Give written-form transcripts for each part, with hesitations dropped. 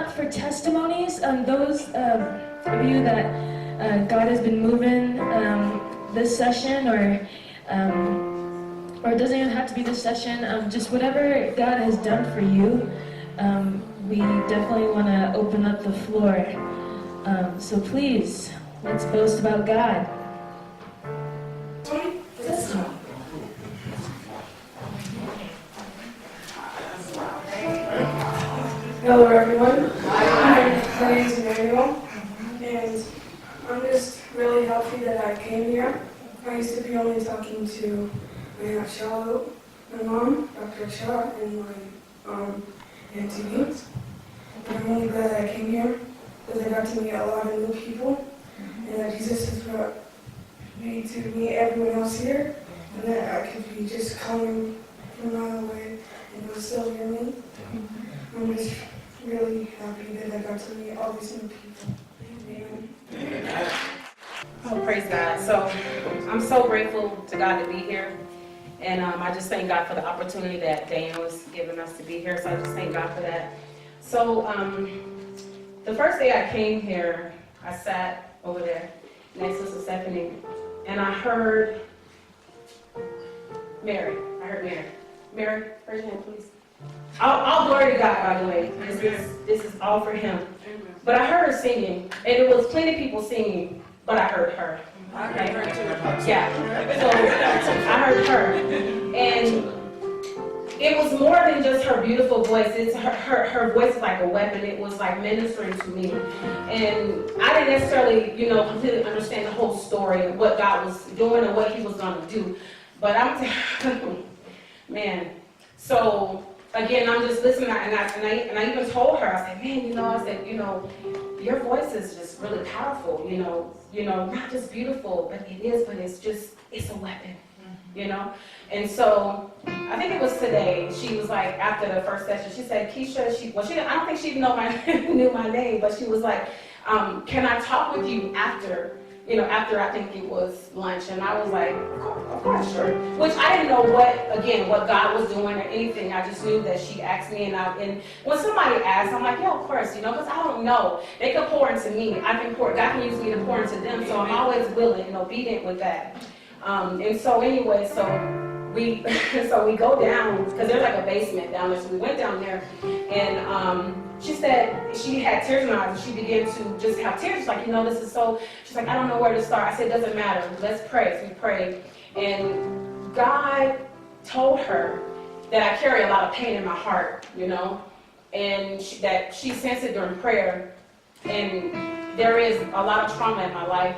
up for testimonies on those of you that God has been moving this session, or it doesn't even have to be this session, just whatever God has done for you. We definitely want to open up the floor. So please, let's boast about God. Hello everyone, my name is Emmanuel, and I'm just really happy that I came here. I used to be only talking to my Aunt Charlotte, my mom, Dr. Shaw, and my Auntie Beans. And I'm really glad that I came here because I got to meet a lot of new people, and that Jesus has brought me to meet everyone else here, and that I could be just coming from a mile away and it will still hear me. I'm just really happy that I got to meet all these new people. Amen. Oh, praise God. So I'm so grateful to God to be here. And I just thank God for the opportunity that Dan was giving us to be here. So I just thank God for that. So the first day I came here, I sat over there next to Sister Stephanie, and I heard Mary. Mary, raise your hand, please. All glory to God, by the way. This is all for Him. But I heard her singing, and it was plenty of people singing, but I heard her. Okay? Yeah. So I heard her, and it was more than just her beautiful voice. It's her voice is like a weapon. It was like ministering to me, and I didn't necessarily, completely understand the whole story of what God was doing and what He was going to do. But man. So again, I'm just listening, and I even told her, I said, man, your voice is just really powerful, not just beautiful, but it's a weapon, And so I think it was today, she was like, after the first session, she said, Keisha, I don't think she knew my name, but she was like, can I talk with you after I think it was lunch? And I was like, of course, sure. Which I didn't know what God was doing or anything. I just knew that she asked me, and when somebody asks, I'm like, yeah, of course, because I don't know. They can pour into me. God can use me to pour into them, so I'm always willing and obedient with that. And so anyway, we go down, because there's like a basement down there, so we went down there, and she said she had tears in her eyes, and she began to just have tears. She's like, this is so, she's like, I don't know where to start. I said, it doesn't matter, let's pray. So we prayed, and God told her that I carry a lot of pain in my heart, and that she sensed it during prayer, and there is a lot of trauma in my life,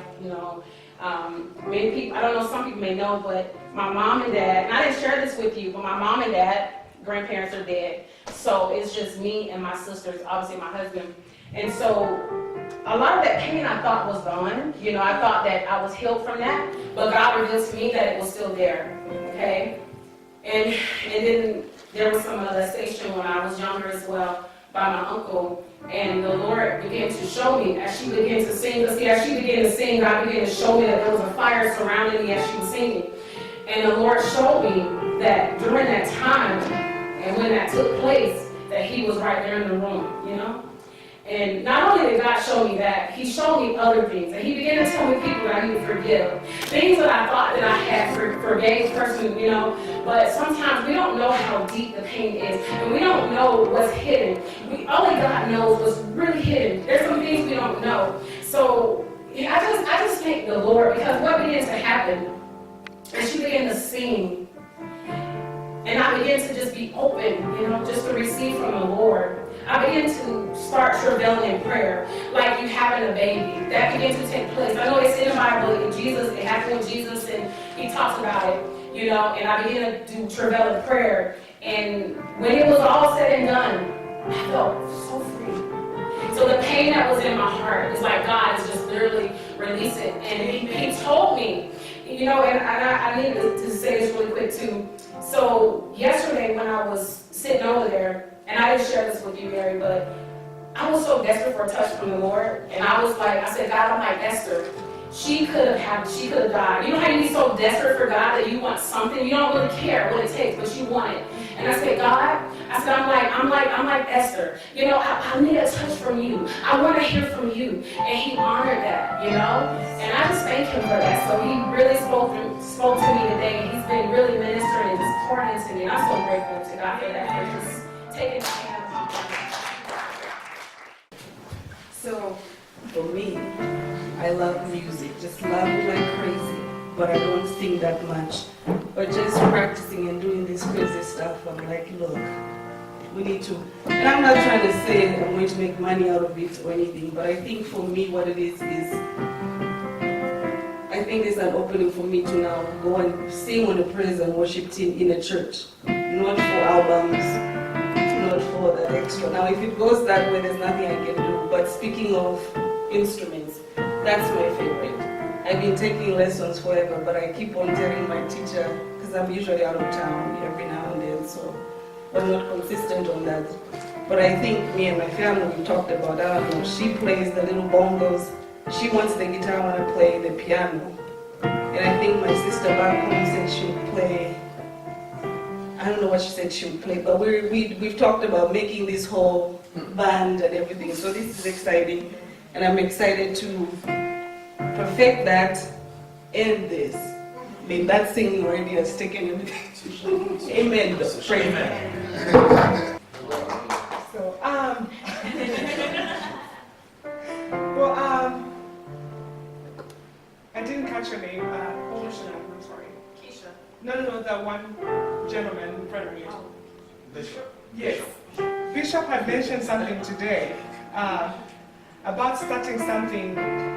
Many people, I don't know, some people may know, but my mom and dad, and I didn't share this with you, but my mom and dad, grandparents are dead. So it's just me and my sisters, obviously my husband. And so a lot of that pain I thought was gone. I thought that I was healed from that, but God revealed to me that it was still there, okay? And then there was some molestation when I was younger as well by my uncle. And the Lord began to show me as she began to sing. Because as she began to sing, God began to show me that there was a fire surrounding me as she was singing. And the Lord showed me that during that time, and when that took place, that He was right there in the room, And not only did God show me that, He showed me other things. And He began to tell me people that I need to forgive. Things that I thought that I had forgave the person, But sometimes we don't know how deep the pain is. And we don't know what's hidden. Only God knows what's really hidden. There's some things we don't know. So I just thank the Lord, because what began to happen, and she began to sing, and I began to just be open, just to receive from the Lord. I began to start travailing in prayer, like you having a baby. That began to take place. I know it's in the Bible, it happened with Jesus, and He talks about it, and I began to do travail in prayer. And when it was all said and done, I felt so free. So the pain that was in my heart is like God is just literally releasing it. And He told me, and I need to say this really quick too. So yesterday when I was sitting over there, and I didn't share this with you, Mary, but I was so desperate for a touch from the Lord. And I said, God, I'm like Esther. She could have died. You know how you be so desperate for God that you want something? You don't really care what it takes, but you want it. And I said, God, I said, I'm like Esther. You know, I need a touch from you. I want to hear from you. And he honored that, you know? And I just thank him for that. So he really spoke to me today. He's been really ministering and just pouring into me. And I'm so grateful to God for that, for just taking my hand of my life. So, for me, I love music, just love it like crazy, but I don't sing that much. But just practicing and doing this crazy stuff, I'm like, look, we need to, and I'm not trying to say I'm going to make money out of it or anything, but I think for me what it is I think it's an opening for me to now go and sing on the praise and worship team in a church, not for albums, not for the extra. Now, if it goes that way, there's nothing I can do. But speaking of instruments, that's my favorite. I've been taking lessons forever, but I keep on telling my teacher, because I'm usually out of town every now and then, so I'm not consistent on that. But I think me and my family, we talked about that. I don't know, she plays the little bongos. She wants the guitar, I want to play the piano. And I think my sister back home said she would play, I don't know what she said she would play, but we've talked about making this whole band and everything. So this is exciting. And I'm excited to perfect that and this. I mean, that singing already has taken everything. Amen. Praise God. So, I didn't catch your name. What was your name? I'm sorry. Keisha. No, the one gentleman in front of you. Bishop. Yes. Bishop had mentioned something today about starting something,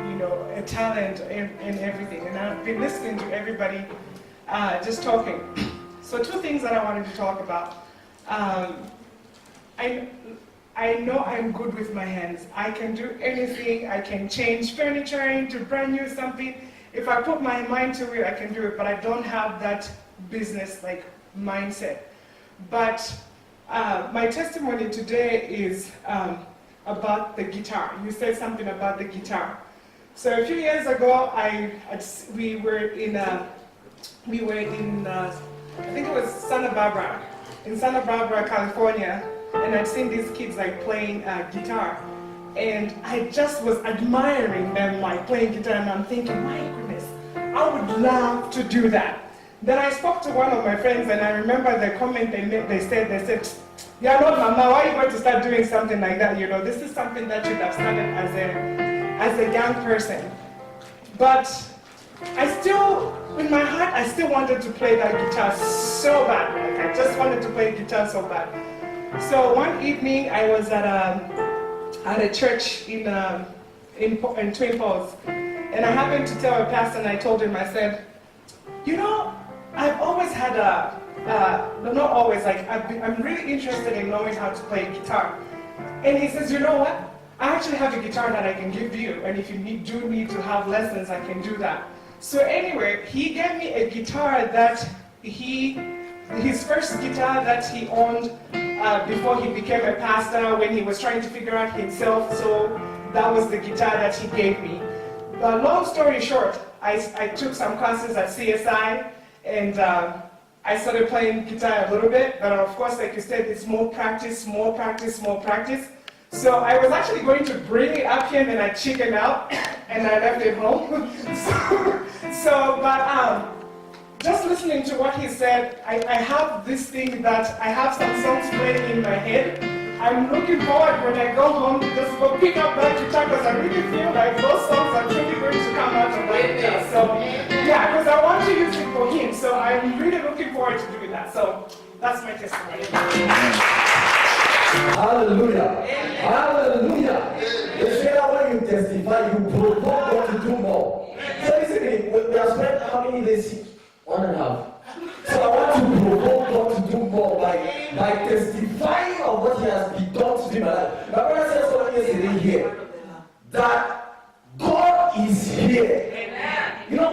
you know, a talent and everything. And I've been listening to everybody just talking. So 2 things that I wanted to talk about. I know I'm good with my hands. I can do anything. I can change furniture into brand new something. If I put my mind to it, I can do it, but I don't have that business like mindset. But my testimony today is about the guitar. You said something about the guitar. So a few years ago, we were in I think it was Santa Barbara, in Santa Barbara, California, and I'd seen these kids like playing guitar, and I just was admiring them like playing guitar, and I'm thinking, my goodness, I would love to do that. Then I spoke to one of my friends, and I remember the comment they made. They said, "Yeah, no, Mama, why are you going to start doing something like that? You know, this is something that you'd have started as a young person." But I still, in my heart, I still wanted to play that guitar so bad. Like, I just wanted to play guitar so bad. So one evening, I was at a church in Twin Falls, and I happened to tell a pastor, and I told him, I said, you know, I've always had not always, like, I'm really interested in knowing how to play guitar. And he says, you know what? I actually have a guitar that I can give you, and if you do need to have lessons, I can do that. So anyway, he gave me a guitar that his first guitar that he owned before he became a pastor, when he was trying to figure out himself, so that was the guitar that he gave me. But long story short, I took some classes at CSI, and I started playing guitar a little bit, but of course, like you said, it's more practice, more practice, more practice. So I was actually going to bring it up here, and then I chickened out, and I left it home. But just listening to what he said, I have this thing that I have some songs playing in my head. I'm looking forward when I go home to just go pick up that guitar, because I really feel like those songs are really going to come out of my guitar. So yeah, because I want to use it for him. So I'm really looking forward to doing that. So that's my testimony. Hallelujah. Hallelujah. They say that when you testify, you provoke God to do more. So listen, we have spent how many days? 1.5. So I want to provoke God to do more by testifying of what He has been done to do in my life. My brother said something yesterday here, that God is here. Amen. You know,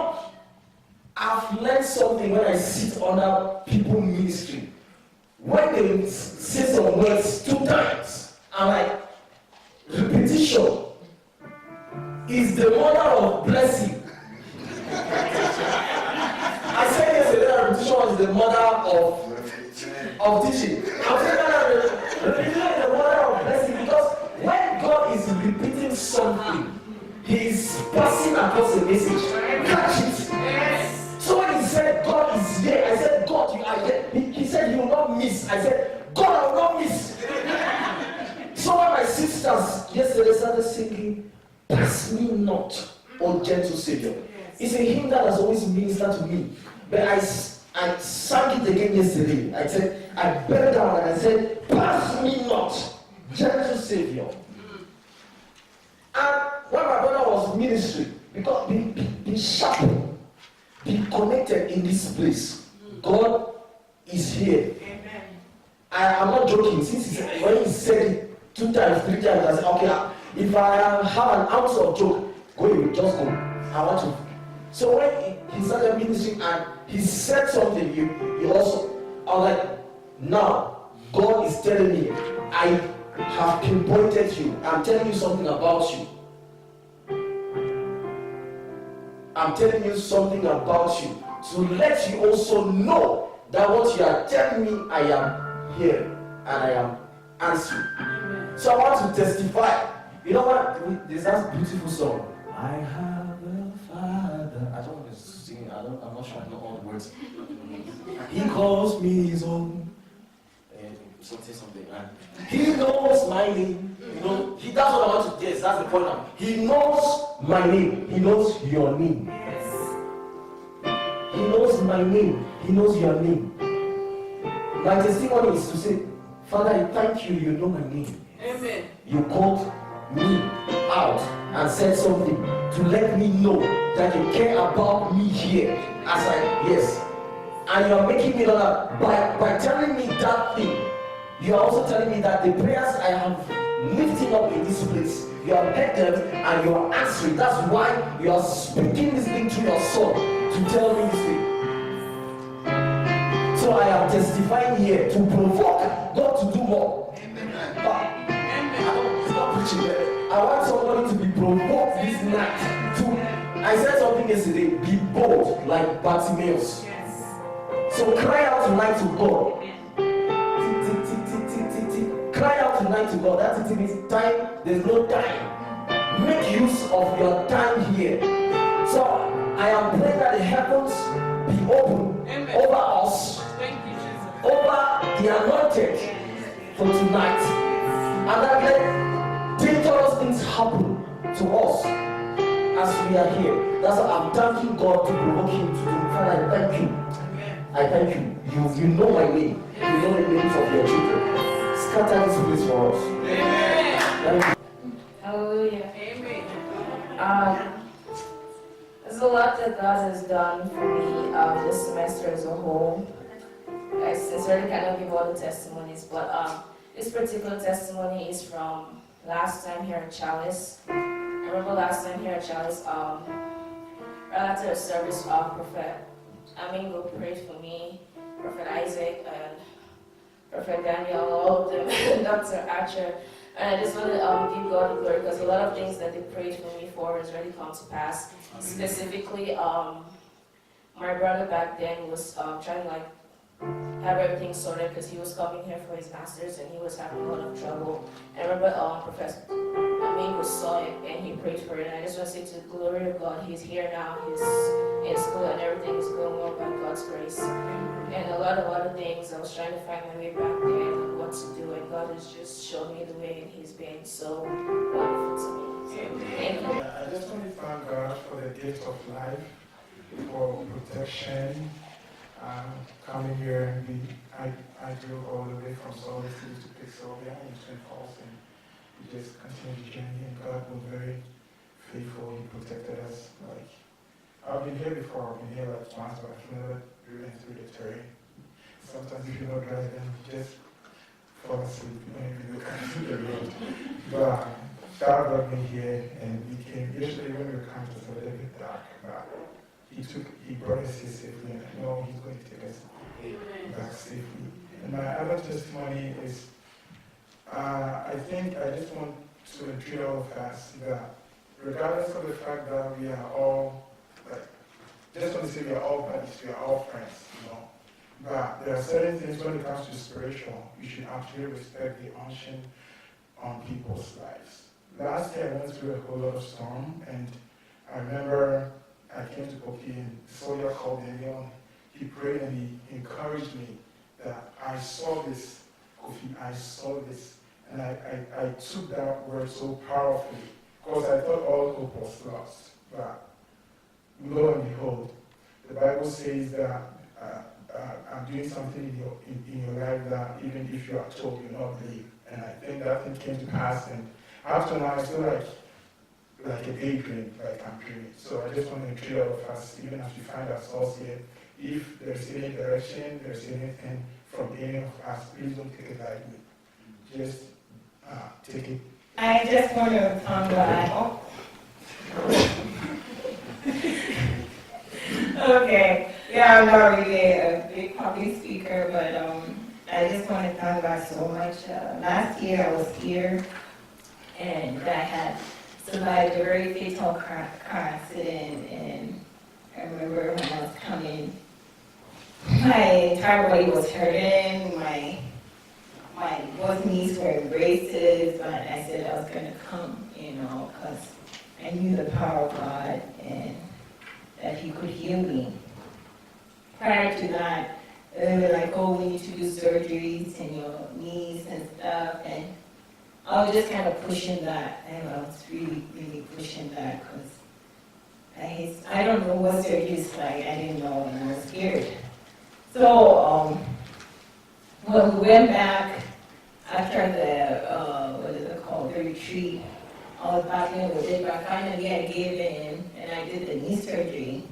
I've learned something when I sit under people ministry. When they say some words 2 times, I'm like, repetition is the mother of blessing. I said yesterday that repetition is the mother of teaching. I'm saying that religion is the mother of blessing because when God is repeating something, He is passing across a message. Catch it. Yes. So when He said God is here, I said God you are here. He said He will not miss. I said God I will not miss. So when my sisters yesterday started singing, "Pass me not, O gentle Savior," it's a hymn that has always ministered to me. But I sang it again yesterday. I said, I bent down and I said, "Pass me not, gentle Savior." And when my brother was ministering, because be sharp, be connected in this place. God is here. Amen. I am not joking. When he said it 2 times, 3 times, I said, okay, if I have an ounce of joke, go away, just go. I want to. So when he started ministering and he said something, you also, I was like, now God is telling me, I have pinpointed you. I'm telling you something about you. I'm telling you something about you to let you also know that what you are telling me, I am here and I am answering. So I want to testify. You know what? There's that beautiful song. I have a father. I don't want to sing it. I'm not sure I know all the words. He calls me his own. Something. And he knows my name. You know, that's what I want to test. That's the point now. He knows my name. He knows your name. Yes. He knows my name. He knows your name. My testimony is to say, Father, I thank you. You know my name. Amen. You called me out and said something to let me know that you care about me here. Yes. And you are making me know that by telling me that thing, you are also telling me that the prayers I have lifting up in this place, you have heard them and you are answering. That's why you are speaking this thing to your son to tell me this thing. So I am testifying here to provoke God to do more. It's not preaching there. I want somebody to be provoked this night. I said something yesterday, be bold like Bartimaeus. So cry out tonight to God. Cry out tonight to God. That it means time. There's no time. Make use of your time here. So I am praying that the heavens be open over us, over the anointed for tonight, and that let dangerous things happen to us as we are here. That's why I'm thanking God to provoke Him to do. Father, I thank you. I thank you. You know my name. You know the names of your children. Scatter this place for us. Amen. Hallelujah. Amen. There's a lot that God has done for me this semester as a whole. I sincerely cannot give all the testimonies, but this particular testimony is from last time here at Challis. I remember last time here at Challis, right after the service, Prophet Amingo prayed for me, Prophet Isaac, and Prophet Daniel, all of them, Dr. Archer. And I just want to give God the glory because a lot of things that they prayed for me for has already come to pass. Specifically, my brother back then was trying to have everything sorted because he was coming here for his master's and he was having a lot of trouble. And I remember Professor Amingo saw it and he prayed for it. And I just want to say to the glory of God, he's here now, he's in school and everything is going well by God's grace. And a lot of other things, I was trying to find my way back there and what to do, and God has just shown me the way, and He's been so wonderful to me. So, thank you. I just want to thank God for the gift of life, for protection, coming here and I drove all the way from Salt Lake City to Pittsburgh in Twin Falls, and we just continued the journey, and God was very faithful. He protected us. I've been here before, I've been here once, but I've never driven through the terrain. Sometimes if you're not driving, you just fall asleep when you look at the road. But God brought me here, and we came. Yesterday when we were coming, it was a little bit dark, but He brought us here safely, and I know He's going to take us back safely. And my other testimony is, I think I just want to entreat all of us that regardless of the fact that we are all, just want to say we are all buddies, we are all friends, But there are certain things when it comes to spiritual, you should actually respect the unction on people's lives. Last year I went through a whole lot of storm, and I remember I came to Koki and Sawyer called me on. He prayed and he encouraged me that I saw this, Kofi, I saw this. And I took that word so powerfully because I thought all hope was lost. But lo and behold, the Bible says that I'm doing something in your life that even if you are told, you not believe. And I think that thing came to pass. And after now, I feel like a daydream, like I'm dreaming. So I just want to encourage all of us, even as we find ourselves here, if there's any direction, there's anything from any of us, please don't take it lightly. Just take it. I just want to God. Okay. Yeah, I'm not really a big public speaker, but I just want to thank God so much. Last year I was here, and I had survived a very fatal car accident, and I remember when I was coming, my entire body was hurting, my both knees were in braces, but I said I was going to come, because I knew the power of God and that He could heal me. Prior to that, they were like, oh, we need to do surgeries in your knees and stuff, and I was just kind of pushing that, and I was really, really pushing that, because I don't know what surgery is like. I didn't know, and I was scared. So, when we went back after the retreat, I was battling with it, but finally I gave in and I did the knee surgery.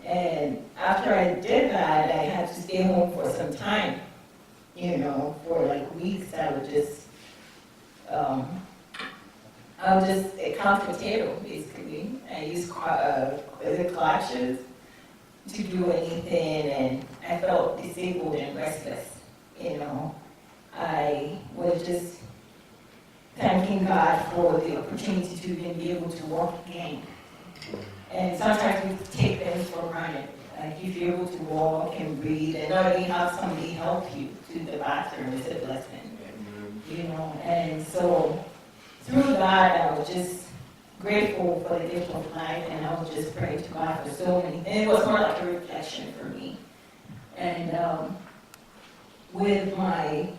And after I did that, I had to stay home for some time, for like weeks. I would just a couch potato, basically. I used clutches to do anything, and I felt disabled and restless. I was just thanking God for the opportunity to even be able to walk again. And sometimes we take things for granted. Like if you're able to walk and breathe and already have somebody help you to the bathroom is a blessing. And so through that, I was just grateful for the gift of life, and I was just praying to God for so many things. It was more like a reflection for me. And with my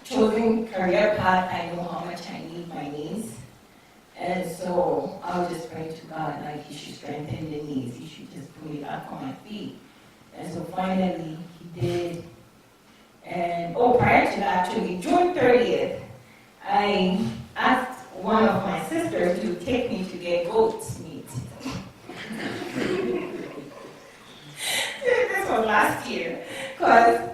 chosen career path, I know how much I need my knees. And so I was just praying to God, like He should strengthen the knees. He should just put me back on my feet. And so finally, He did. And prior to that, actually, June 30th, I asked one of my sisters to take me to get goat's meat. This was last year, because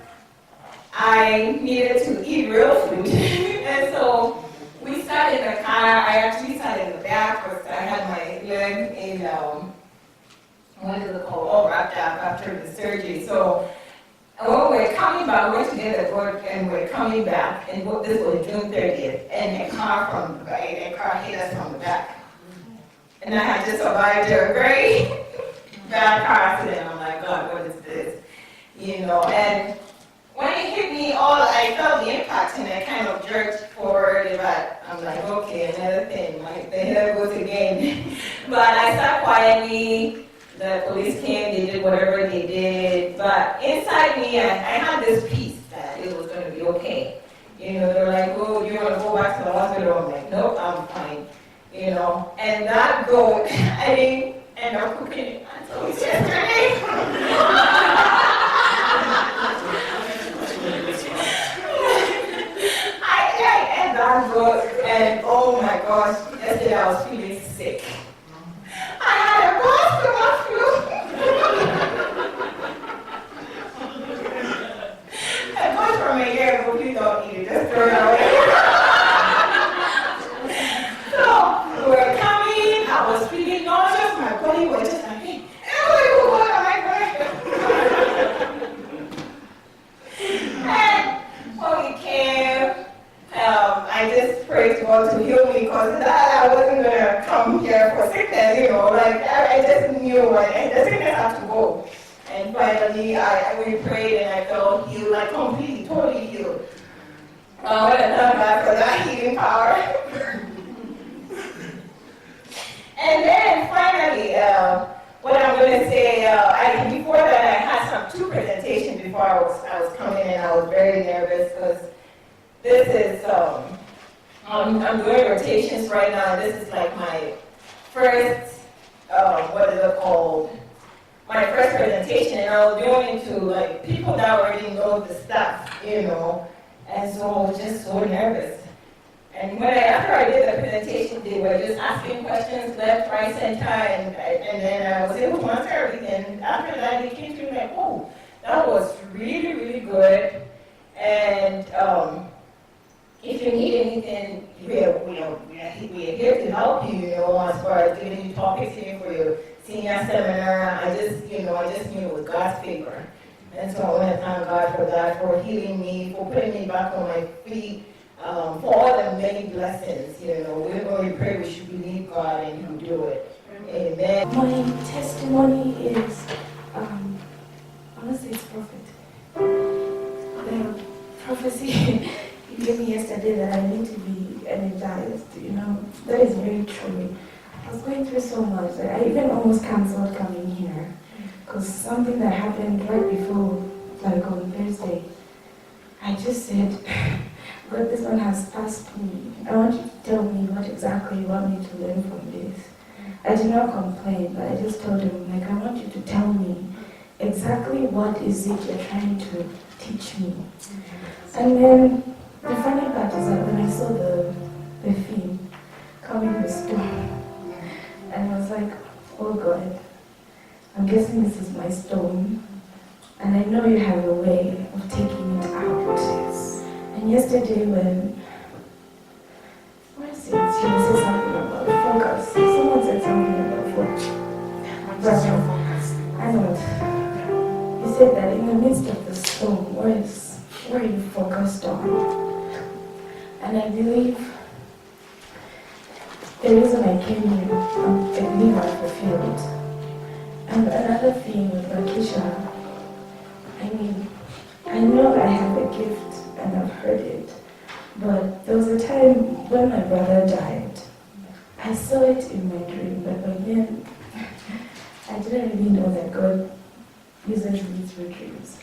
I needed to eat real food. And so we sat in the car. I actually sat in the back because I had my leg in, all wrapped up after the surgery. So when we're coming back, we went to get the goat, and we're coming back, and this was June 30th, and a car hit us from the back. And I had just survived a very bad car accident. I'm like, God, what is this? And when it hit me, I felt the impact, and I kind of jerked forward, but I'm like, okay, another thing, the head goes again. But I sat quietly. The police came, they did whatever they did, but inside me, I had this peace that it was going to be okay. They're like, oh, you want to go back to the hospital? I'm like, nope, I'm fine. And that goat, I didn't end up cooking it until yesterday. I ate that goat, and oh my gosh, yesterday I was feeling sick. I had a stomach flu. I got from a year ago, please don't eat it, just throw it away. So, we were coming, I was feeling nauseous, my body was just like, hey, what am I going? And when we came, I just prayed God to heal me, because I wasn't going to come here for sickness, I just knew the sickness had to go. And finally, we prayed and I felt healed, like completely, totally healed. I want to thank God for that healing power. And then finally, what I'm going to say, before that I had two presentations before I was coming in. I was very nervous because this is, I'm doing rotations right now, and this is like my first, what is it called? My first presentation, and I was doing it to like people that already know the stuff, you know, and so I was just so nervous. And after I did the presentation, they were just asking questions left, right, center, and then I was able to answer everything. After that, they came to me like, oh, that was really, really good. And if you need anything, we're here to help you, you know, as far as giving you topics here for your senior seminar. I just knew it was God's favor. And so I want to thank God for that, for healing me, for putting me back on my feet, for all the many blessings, you know. When we pray, we should believe God and He'll do it. Amen. My testimony is, honestly, it's prophet. The prophecy you gave me yesterday that I need to be energized, you know, that is very true. I was going through so much that I even almost canceled coming here because something that happened right before, like on Thursday, I just said, God, this one has passed me. I want you to tell me what exactly you want me to learn from this. I did not complain, but I just told him, like, I want you to tell me exactly what is it you're trying to teach me. And then the funny part is that when I saw the theme coming with stone, and I was like, oh God, I'm guessing this is my stone, and I know you have a way of taking it out. And yesterday when, what is it? She said something about focus. Someone said something about focus. I know. He said that in the midst of the storm, where are you focused on? And I believe the reason I came here, I believe I fulfilled. And another thing with Lakeisha, I know I have a gift and I've heard it, but there was a time when my brother died. I saw it in my dream, but by then I didn't really know that God uses me through dreams.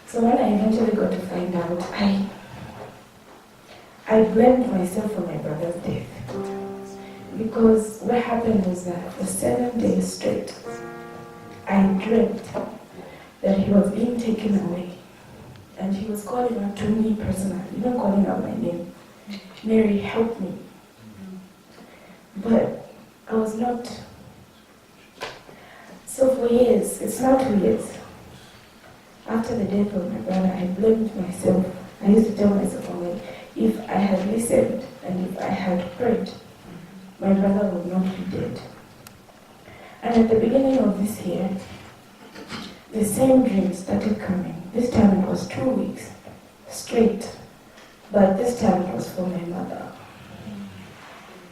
So when I eventually got to find out, I blamed myself for my brother's death. Because what happened was that for 7 days straight, I dreamt that he was being taken away. And he was calling out to me personally, even calling out my name. Mary, help me. But I was not. So for years, it's now 2 years, after the death of my brother, I blamed myself. I used to tell myself, if I had listened and if I had prayed, my brother would not be dead. And at the beginning of this year, the same dream started coming. This time it was 2 weeks straight, but this time it was for my mother.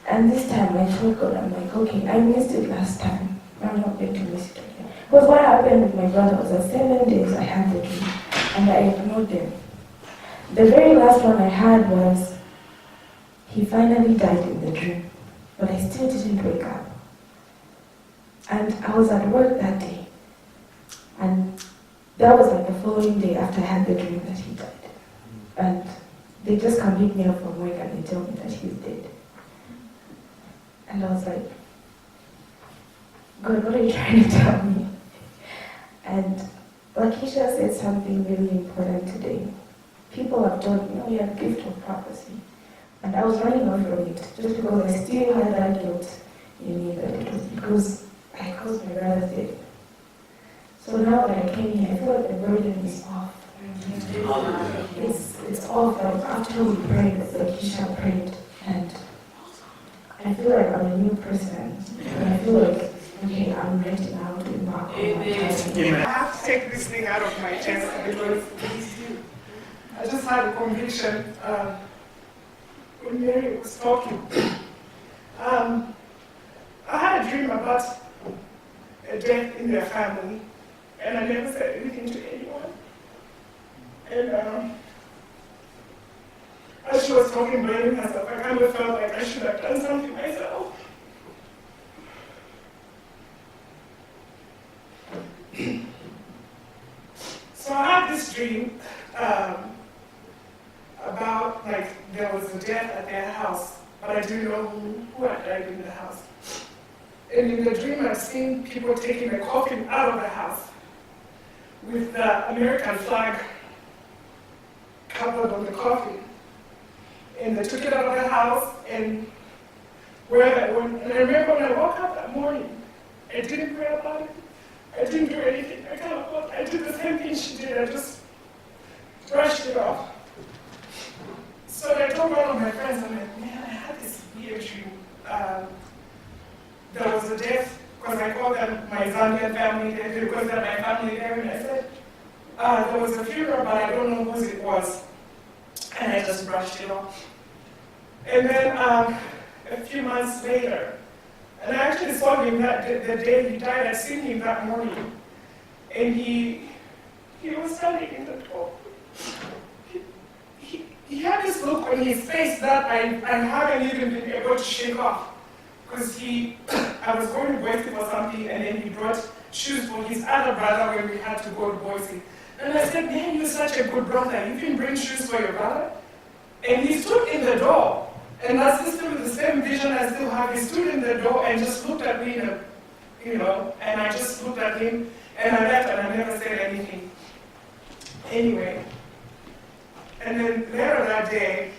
And this time I told God, I'm like, okay, I missed it last time. I'm not going to miss it again. Because what happened with my brother was that 7 days I had the dream, and I ignored them. The very last one I had was, he finally died in the dream, but I still didn't wake up. And I was at work that day, and that was like the following day after I had the dream that he died. And they just come pick me up from work and they tell me that he's dead. And I was like, God, what are you trying to tell me? And Lakeisha said something really important today. People have told me, oh, you have a gift of prophecy. And I was running away from it, just because I still had that guilt in me that it was because I caused my brother's death. So now that I came here, I feel like the burden is off. It's off, like after we prayed, Lakeisha prayed, and I feel like I'm a new person. And I feel like, okay, I'm ready now to embark on my journey. I have to take this thing out of my chest because I just had a conviction when Mary was talking. I had a dream about a death in their family, and I never said anything to anyone. And as she was talking, blaming herself, I kind of felt like I should have done something myself. So I had this dream about, like, there was a death at their house, but I didn't know who had died in the house. And in the dream, I've seen people taking a coffin out of the house with the American flag covered on the coffin. And they took it out of the house, and and I remember when I woke up that morning, I didn't pray about it. I didn't do anything. I did the same thing she did. I just brushed it off. So I told one of my friends, I'm like, man, I had this weird dream. There was a death, because I called them my Zambian family, because they're my family there, and I said, there was a funeral, but I don't know whose it was. And I just brushed it off. And then a few months later, and I actually saw him the day he died. I'd seen him that morning. And he was standing in the door. He had this look on his face that I haven't even been able to shake off. Because I was going to Boise for something, and then he brought shoes for his other brother when we had to go to Boise. And I said, man, you're such a good brother. You can bring shoes for your brother? And he stood in the door. And that's still the same vision I still have. He stood in the door and just looked at me, and I just looked at him, and I left, and I never said anything. Anyway, and then later that day,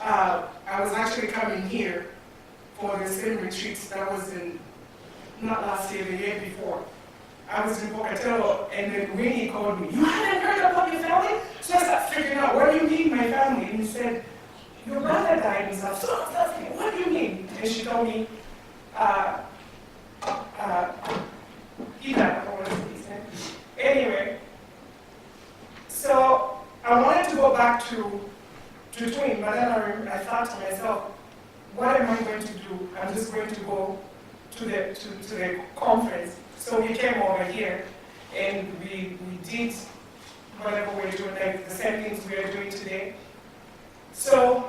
I was actually coming here for the same retreat that was not last year, the year before. I was in Pocatello, and then Winnie called me, you haven't heard about your family? So I started figuring out, what do you mean, my family? And he said, your brother died and stuff. So I was asking, what do you mean? And she told me, he died. I don't want to say his name. Anyway, so I wanted to go back to Twin, but then I thought to myself, what am I going to do? I'm just going to go to the conference. So we came over here, and we did whatever we're doing, like the same things we are doing today. So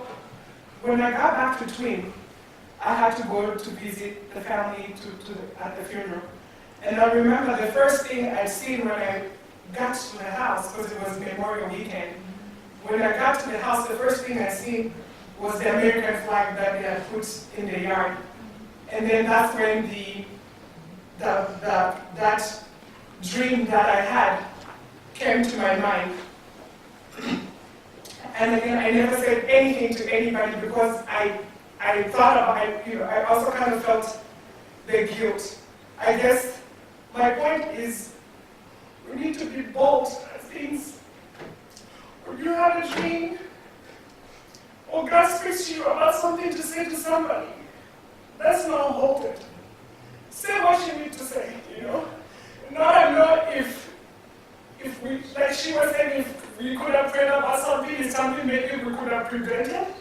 when I got back to Twin, I had to go to visit the family at the funeral. And I remember the first thing I'd seen when I got to the house, because it was Memorial Weekend, when I got to the house, the first thing I seen was the American flag that they had put in the yard. And then that's when that dream that I had came to my mind. And again, I never said anything to anybody because I thought about it, I also kind of felt the guilt. I guess my point is we need to be bold at things. When you have a dream, or God speaks to you about something to say to somebody, let's not hold it. Say what you need to say, Not if we, like she was saying, if we could have prayed about something, it's something maybe we could have prevented.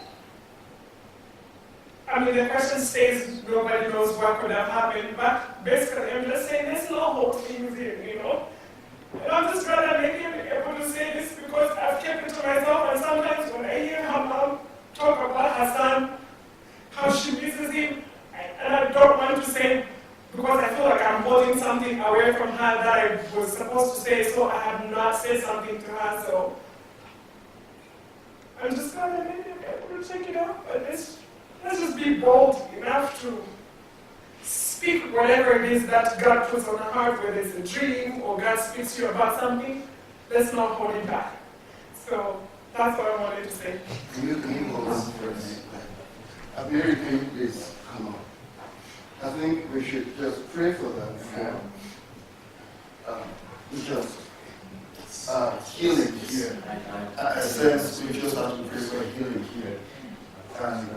I mean, the question stays, nobody knows what could have happened, but basically I'm just saying, let's not hold things in, And I'm just glad that maybe I'm able to say this because I've kept it to myself, and sometimes when I hear her mom talk about her son, how she misses him, and I don't want to say, because I feel like I'm holding something away from her that I was supposed to say, so I have not said something to her, so I'm just glad that maybe I'm able to check it out, but let's just be bold enough to speak whatever it is that God puts on our heart, whether it's a dream or God speaks to you about something, let's not hold it back. So that's what I wanted to say. Can you hold on for a minute? Mary, can you please come on? I think we should just pray for them for just healing here. I sense we just have to pray for healing here. And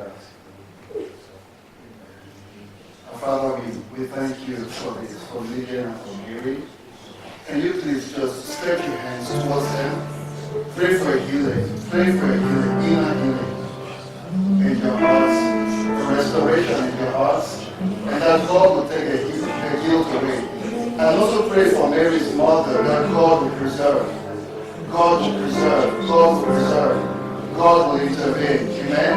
Father, we thank you for this, for Lydia and for Mary. Can you please just stretch your hands towards them? Pray for healing. Pray for healing, inner healing in your hearts, for restoration in your hearts, and that God will take the guilt away. And also pray for Mary's mother that God will preserve. God will preserve. God will preserve. God will intervene. Amen?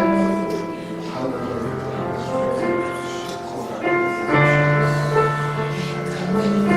Hallelujah.